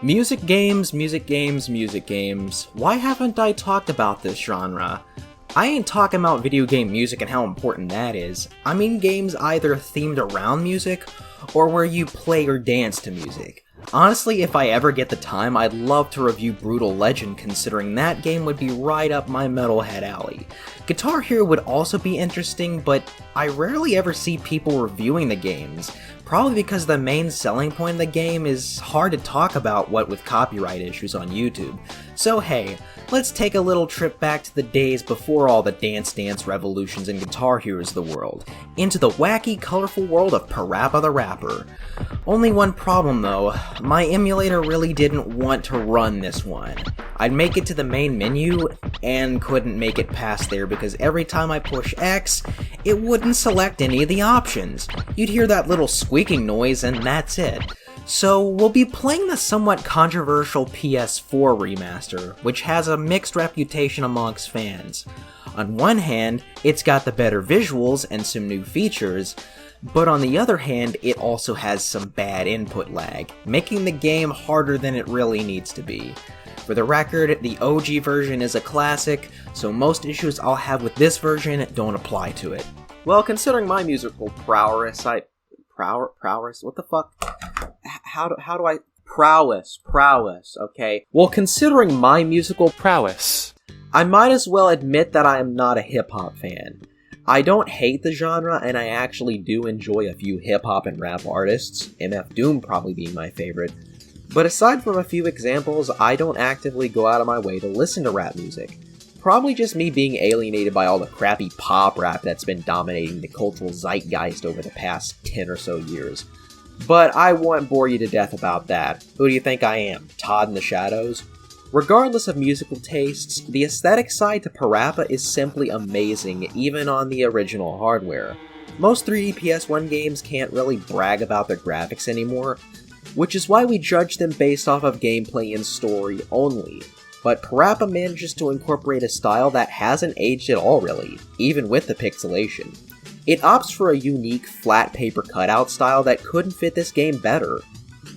Music games, music games, music games. Why haven't I talked about this genre? I ain't talking about video game music and how important that is. I mean games either themed around music, or where you play or dance to music. Honestly, if I ever get the time, I'd love to review Brutal Legend, considering that game would be right up my metalhead alley. Guitar Hero would also be interesting, but I rarely ever see people reviewing the games, probably because the main selling point of the game is hard to talk about, what with copyright issues on YouTube. So hey, let's take a little trip back to the days before all the Dance Dance revolutions and Guitar Heroes of the world, into the wacky, colorful world of Parappa the Rapper. Only one problem though, my emulator really didn't want to run this one. I'd make it to the main menu, and couldn't make it past there because every time I push X, it wouldn't select any of the options. You'd hear that little squeaking noise and that's it. So we'll be playing the somewhat controversial PS4 remaster, which has a mixed reputation amongst fans. On one hand, it's got the better visuals and some new features, but on the other hand, it also has some bad input lag, making the game harder than it really needs to be. For the record, the OG version is a classic, so most issues I'll have with this version don't apply to it. Well, considering my musical prowess, prowess? What the fuck? How do I... Prowess, okay. Well, considering my musical prowess, I might as well admit that I am not a hip-hop fan. I don't hate the genre, and I actually do enjoy a few hip-hop and rap artists, MF Doom probably being my favorite. But aside from a few examples, I don't actively go out of my way to listen to rap music. Probably just me being alienated by all the crappy pop rap that's been dominating the cultural zeitgeist over the past 10 or so years. But I won't bore you to death about that. Who do you think I am, Todd in the Shadows? Regardless of musical tastes, the aesthetic side to PaRappa is simply amazing, even on the original hardware. Most 3D PS1 games can't really brag about their graphics anymore, which is why we judge them based off of gameplay and story only. But PaRappa manages to incorporate a style that hasn't aged at all really, even with the pixelation. It opts for a unique, flat paper cutout style that couldn't fit this game better.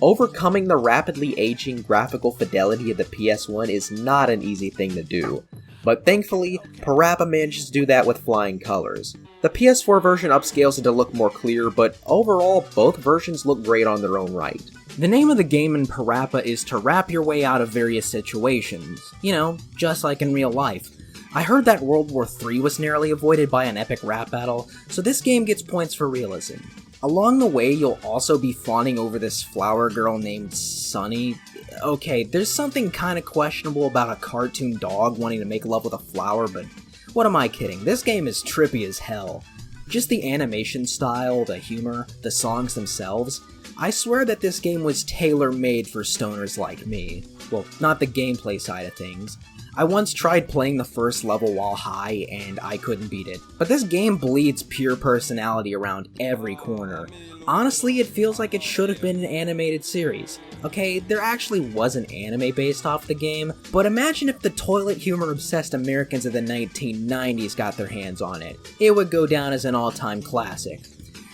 Overcoming the rapidly aging graphical fidelity of the PS1 is not an easy thing to do, but thankfully, PaRappa manages to do that with flying colors. The PS4 version upscales it to look more clear, but overall, both versions look great on their own right. The name of the game in PaRappa is to rap your way out of various situations. You know, just like in real life. I heard that World War III was narrowly avoided by an epic rap battle, so this game gets points for realism. Along the way, you'll also be fawning over this flower girl named Sunny. Okay, there's something kinda questionable about a cartoon dog wanting to make love with a flower, but what am I kidding? This game is trippy as hell. Just the animation style, the humor, the songs themselves. I swear that this game was tailor-made for stoners like me. Well, not the gameplay side of things. I once tried playing the first level while high, and I couldn't beat it. But this game bleeds pure personality around every corner. Honestly, it feels like it should have been an animated series. Okay, there actually was an anime based off the game, but imagine if the toilet humor-obsessed Americans of the 1990s got their hands on it. It would go down as an all-time classic.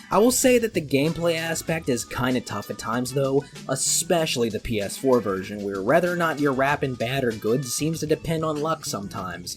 I will say that the gameplay aspect is kinda tough at times though, especially the PS4 version, where whether or not you're rapping bad or good seems to depend on luck sometimes.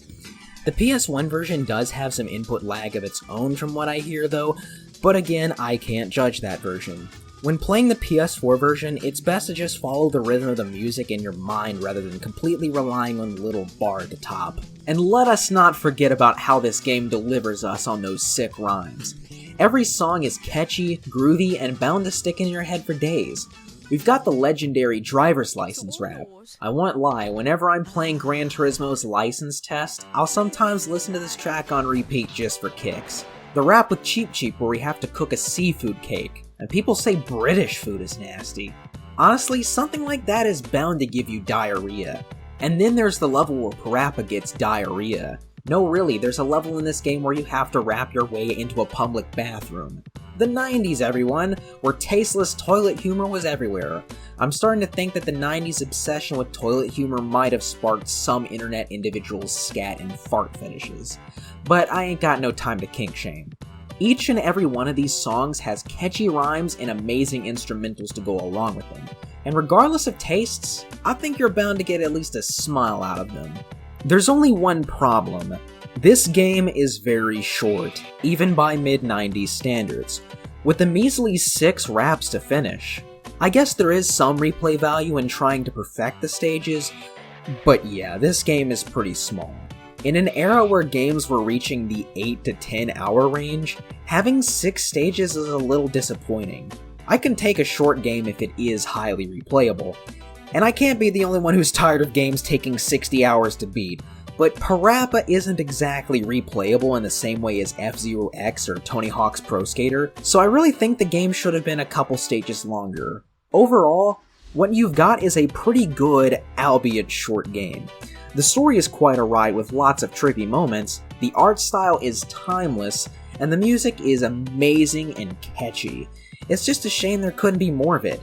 The PS1 version does have some input lag of its own from what I hear though, but again, I can't judge that version. When playing the PS4 version, it's best to just follow the rhythm of the music in your mind rather than completely relying on the little bar at the top. And let us not forget about how this game delivers us on those sick rhymes. Every song is catchy, groovy, and bound to stick in your head for days. We've got the legendary driver's license rap. I won't lie, whenever I'm playing Gran Turismo's license test, I'll sometimes listen to this track on repeat just for kicks. The rap with Cheep Cheep where we have to cook a seafood cake, and people say British food is nasty. Honestly, something like that is bound to give you diarrhea. And then there's the level where PaRappa gets diarrhea. No really, there's a level in this game where you have to rap your way into a public bathroom. The 90s, everyone, where tasteless toilet humor was everywhere. I'm starting to think that the 90s obsession with toilet humor might have sparked some internet individuals' scat and fart fetishes. But I ain't got no time to kink shame. Each and every one of these songs has catchy rhymes and amazing instrumentals to go along with them. and regardless of tastes, I think you're bound to get at least a smile out of them. There's only one problem. This game is very short, even by mid-90s standards, with a measly 6 raps to finish. I guess there is some replay value in trying to perfect the stages, but yeah, this game is pretty small. In an era where games were reaching the 8 to 10 hour range, having 6 stages is a little disappointing. I can take a short game if it is highly replayable, and I can't be the only one who's tired of games taking 60 hours to beat, but PaRappa isn't exactly replayable in the same way as F-Zero X or Tony Hawk's Pro Skater, so I really think the game should have been a couple stages longer. Overall, what you've got is a pretty good, albeit short game. The story is quite a ride with lots of trippy moments, the art style is timeless, and the music is amazing and catchy. It's just a shame there couldn't be more of it.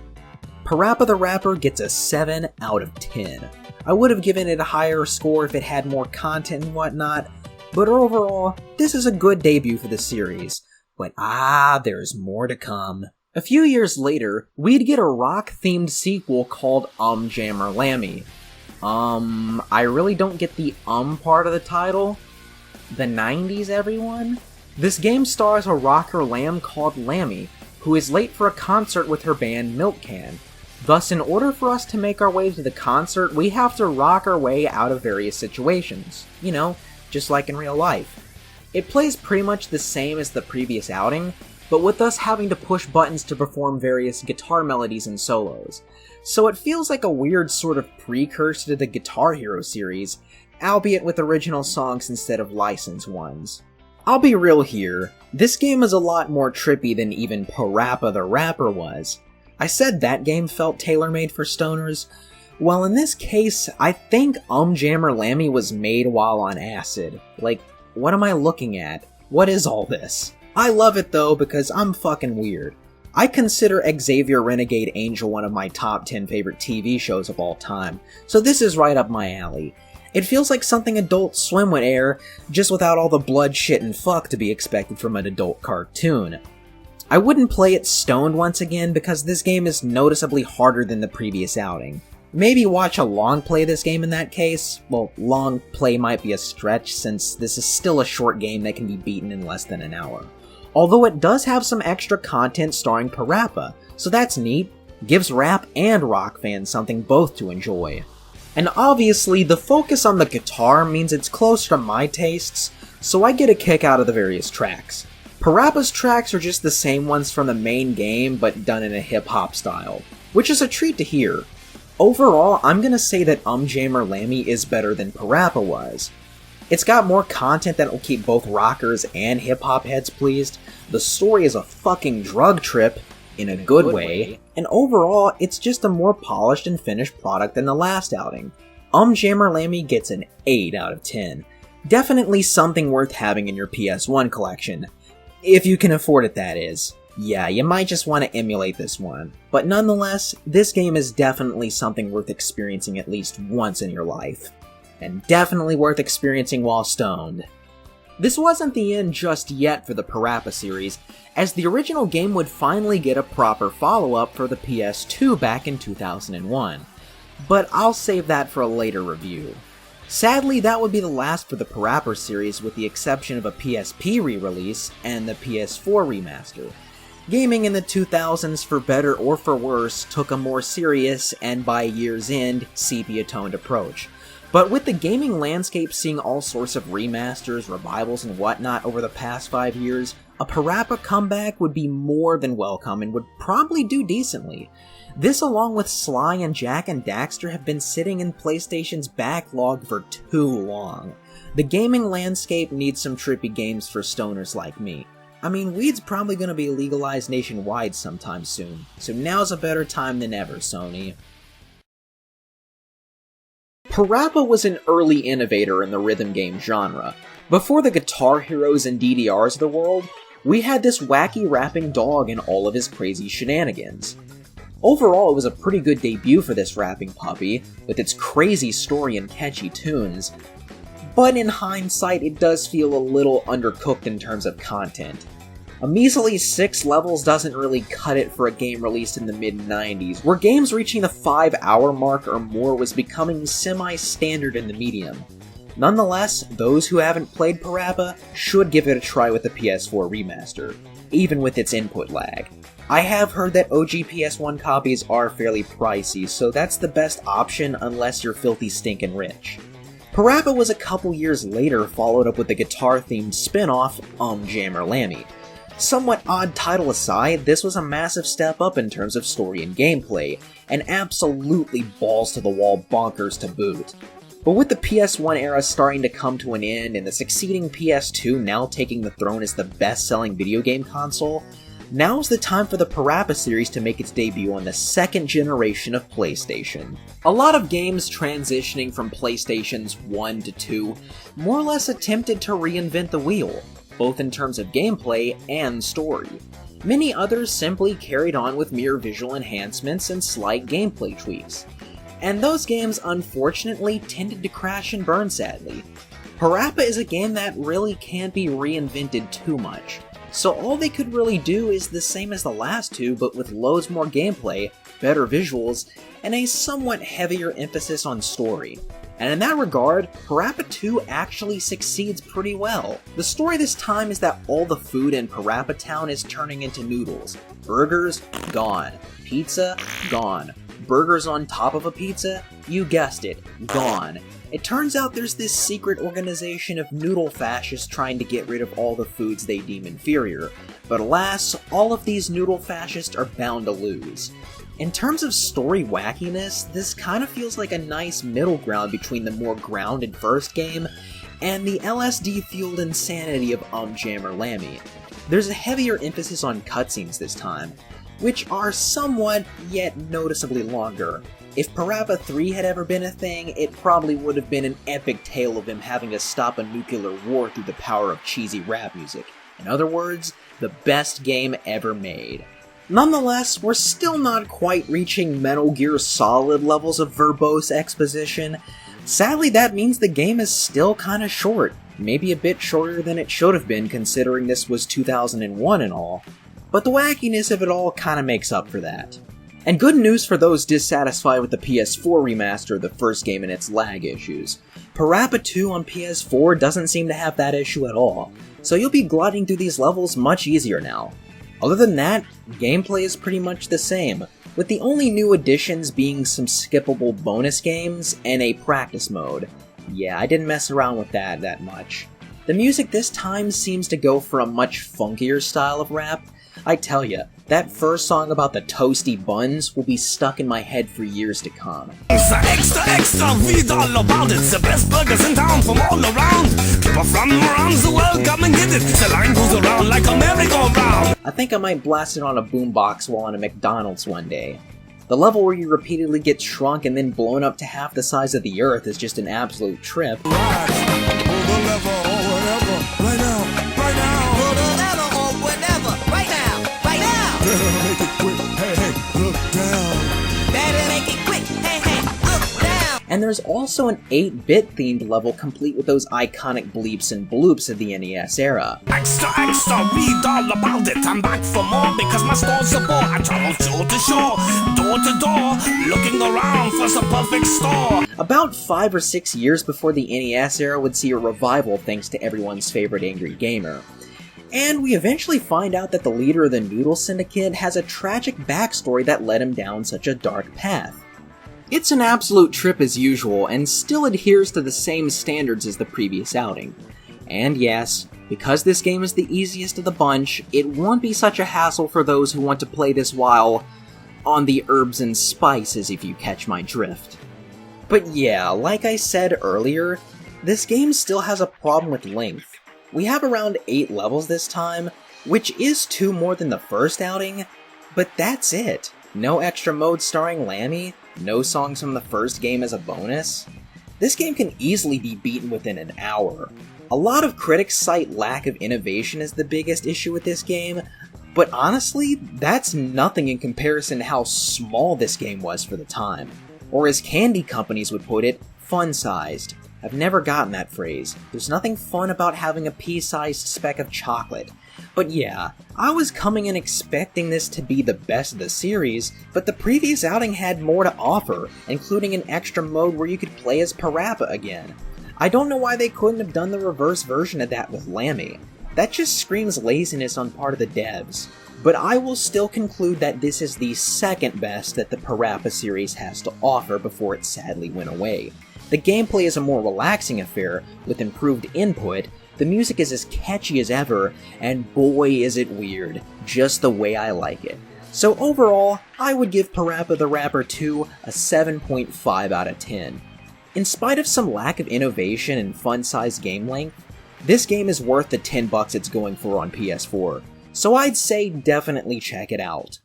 PaRappa the Rapper gets a 7 out of 10. I would have given it a higher score if it had more content and whatnot, but overall, this is a good debut for the series. But there's more to come. A few years later, we'd get a rock-themed sequel called Jammer Lammy. I really don't get the part of the title. The 90s, everyone? This game stars a rocker lamb called Lammy, who is late for a concert with her band Milk Can. Thus, in order for us to make our way to the concert, we have to rock our way out of various situations. You know, just like in real life. It plays pretty much the same as the previous outing, but with us having to push buttons to perform various guitar melodies and solos. So it feels like a weird sort of precursor to the Guitar Hero series, albeit with original songs instead of licensed ones. I'll be real here, this game is a lot more trippy than even PaRappa the Rapper was. I said that game felt tailor-made for stoners. Well, in this case, I think Jammer Lammy was made while on acid. Like, what am I looking at? What is all this? I love it though because I'm fucking weird. I consider Xavier Renegade Angel one of my top 10 favorite TV shows of all time, so this is right up my alley. It feels like something Adult Swim would air, just without all the blood, shit, and fuck to be expected from an adult cartoon. I wouldn't play it stoned once again because this game is noticeably harder than the previous outing. Maybe watch a long play this game in that case. Well, long play might be a stretch since this is still a short game that can be beaten in less than an hour. Although it does have some extra content starring PaRappa, so that's neat, gives rap and rock fans something both to enjoy. And obviously, the focus on the guitar means it's closer to my tastes, so I get a kick out of the various tracks. PaRappa's tracks are just the same ones from the main game, but done in a hip-hop style, which is a treat to hear. Overall, I'm gonna say that Jammer Lammy is better than PaRappa was. It's got more content that will keep both rockers and hip-hop heads pleased, the story is a fucking drug trip, in a good way, and overall, it's just a more polished and finished product than the last outing. Jammer Lammy gets an 8 out of 10. Definitely something worth having in your PS1 collection. If you can afford it, that is. Yeah, you might just want to emulate this one. But nonetheless, this game is definitely something worth experiencing at least once in your life. And definitely worth experiencing while stoned. This wasn't the end just yet for the PaRappa series, as the original game would finally get a proper follow-up for the PS2 back in 2001. But I'll save that for a later review. Sadly, that would be the last for the PaRappa series with the exception of a PSP re-release and the PS4 remaster. Gaming in the 2000s, for better or for worse, took a more serious, and by year's end, sepia-toned approach. But with the gaming landscape seeing all sorts of remasters, revivals, and whatnot over the past 5 years, a PaRappa comeback would be more than welcome and would probably do decently. This, along with Sly and Jack and Daxter, have been sitting in PlayStation's backlog for too long. The gaming landscape needs some trippy games for stoners like me. I mean, weed's probably gonna be legalized nationwide sometime soon, so now's a better time than ever, Sony. PaRappa was an early innovator in the rhythm game genre. Before the Guitar Heroes and DDRs of the world, we had this wacky rapping dog and all of his crazy shenanigans. Overall, it was a pretty good debut for this rapping puppy, with its crazy story and catchy tunes, but in hindsight it does feel a little undercooked in terms of content. A measly 6 levels doesn't really cut it for a game released in the mid-90s, where games reaching the 5-hour mark or more was becoming semi-standard in the medium. Nonetheless, those who haven't played PaRappa should give it a try with the PS4 remaster, even with its input lag. I have heard that OG PS1 copies are fairly pricey, so that's the best option unless you're filthy stinkin' rich. PaRappa was a couple years later followed up with the guitar-themed spin-off, Jammer Lammy. Somewhat odd title aside, this was a massive step up in terms of story and gameplay, and absolutely balls-to-the-wall bonkers to boot. But with the PS1 era starting to come to an end and the succeeding PS2 now taking the throne as the best-selling video game console, now's the time for the PaRappa series to make its debut on the second generation of PlayStation. A lot of games transitioning from PlayStation's 1 to 2 more or less attempted to reinvent the wheel, both in terms of gameplay and story. Many others simply carried on with mere visual enhancements and slight gameplay tweaks. And those games unfortunately tended to crash and burn sadly. PaRappa is a game that really can't be reinvented too much, so all they could really do is the same as the last two but with loads more gameplay, better visuals, and a somewhat heavier emphasis on story. And in that regard, PaRappa 2 actually succeeds pretty well. The story this time is that all the food in PaRappa Town is turning into noodles. Burgers, gone. Pizza, gone. Burgers on top of a pizza? You guessed it, gone. It turns out there's this secret organization of noodle fascists trying to get rid of all the foods they deem inferior, but alas, all of these noodle fascists are bound to lose. In terms of story wackiness, this kind of feels like a nice middle ground between the more grounded first game and the LSD-fueled insanity of Jammer Lammy. There's a heavier emphasis on cutscenes this time, which are somewhat yet noticeably longer. If PaRappa 3 had ever been a thing, it probably would have been an epic tale of him having to stop a nuclear war through the power of cheesy rap music. In other words, the best game ever made. Nonetheless, we're still not quite reaching Metal Gear Solid levels of verbose exposition. Sadly, that means the game is still kinda short, maybe a bit shorter than it should have been considering this was 2001 and all, but the wackiness of it all kinda makes up for that. And good news for those dissatisfied with the PS4 remaster of the first game and its lag issues. PaRappa 2 on PS4 doesn't seem to have that issue at all, so you'll be gliding through these levels much easier now. Other than that, gameplay is pretty much the same, with the only new additions being some skippable bonus games and a practice mode. Yeah, I didn't mess around with that much. The music this time seems to go for a much funkier style of rap. I tell ya, that first song about the toasty buns will be stuck in my head for years to come. Extra, read all about it. The best burgers in town from all around. People from around the world come and get it. The line goes around like a merry-go-round. I think I might blast it on a boombox while on a McDonald's one day. The level where you repeatedly get shrunk and then blown up to half the size of the Earth is just an absolute trip. Make it quick, hey, look down. Better make it quick, hey, look down. And there's also an 8-bit themed level complete with those iconic bleeps and bloops of the NES era. Extra, read all about it. I'm back for more because my store's a bore. I travel shore to shore, door to door, looking around for some perfect store. About 5 or 6 years before the NES era would see a revival thanks to everyone's favorite Angry Gamer. And we eventually find out that the leader of the Noodle Syndicate has a tragic backstory that led him down such a dark path. It's an absolute trip as usual, and still adheres to the same standards as the previous outing. And yes, because this game is the easiest of the bunch, it won't be such a hassle for those who want to play this while on the herbs and spices, if you catch my drift. But yeah, like I said earlier, this game still has a problem with length. We have around 8 levels this time, which is 2 more than the first outing, but that's it. No extra modes starring Lammy, no songs from the first game as a bonus. This game can easily be beaten within an hour. A lot of critics cite lack of innovation as the biggest issue with this game, but honestly, that's nothing in comparison to how small this game was for the time. Or as candy companies would put it, fun-sized. I've never gotten that phrase. There's nothing fun about having a pea-sized speck of chocolate. But yeah, I was coming in expecting this to be the best of the series, but the previous outing had more to offer, including an extra mode where you could play as PaRappa again. I don't know why they couldn't have done the reverse version of that with Lammy. That just screams laziness on part of the devs. But I will still conclude that this is the second best that the PaRappa series has to offer before it sadly went away. The gameplay is a more relaxing affair, with improved input, the music is as catchy as ever, and boy is it weird, just the way I like it. So overall, I would give Parappa the Rapper 2 a 7.5 out of 10. In spite of some lack of innovation and fun-sized game length, this game is worth the $10 it's going for on PS4, so I'd say definitely check it out.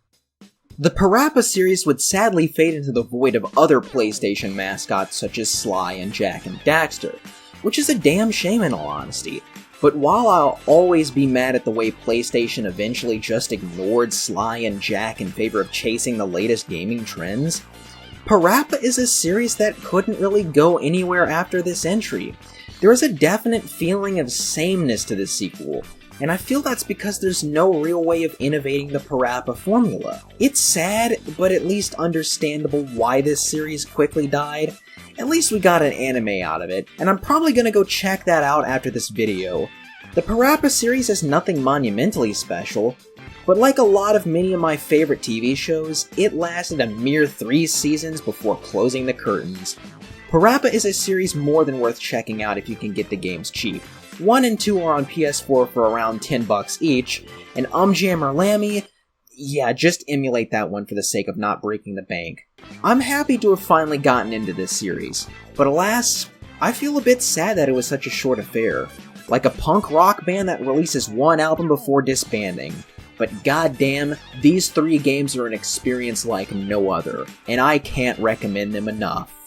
The PaRappa series would sadly fade into the void of other PlayStation mascots such as Sly and Jack and Daxter, which is a damn shame in all honesty. But while I'll always be mad at the way PlayStation eventually just ignored Sly and Jack in favor of chasing the latest gaming trends, PaRappa is a series that couldn't really go anywhere after this entry. There is a definite feeling of sameness to this sequel, and I feel that's because there's no real way of innovating the PaRappa formula. It's sad, but at least understandable why this series quickly died. At least we got an anime out of it, and I'm probably gonna go check that out after this video. The PaRappa series is nothing monumentally special, but like a lot of many of my favorite TV shows, it lasted a mere 3 seasons before closing the curtains. PaRappa is a series more than worth checking out if you can get the games cheap. 1 and 2 are on PS4 for around $10 each, and Jammer Lammy, yeah, just emulate that one for the sake of not breaking the bank. I'm happy to have finally gotten into this series, but alas, I feel a bit sad that it was such a short affair. Like a punk rock band that releases 1 album before disbanding. But goddamn, these 3 games are an experience like no other, and I can't recommend them enough.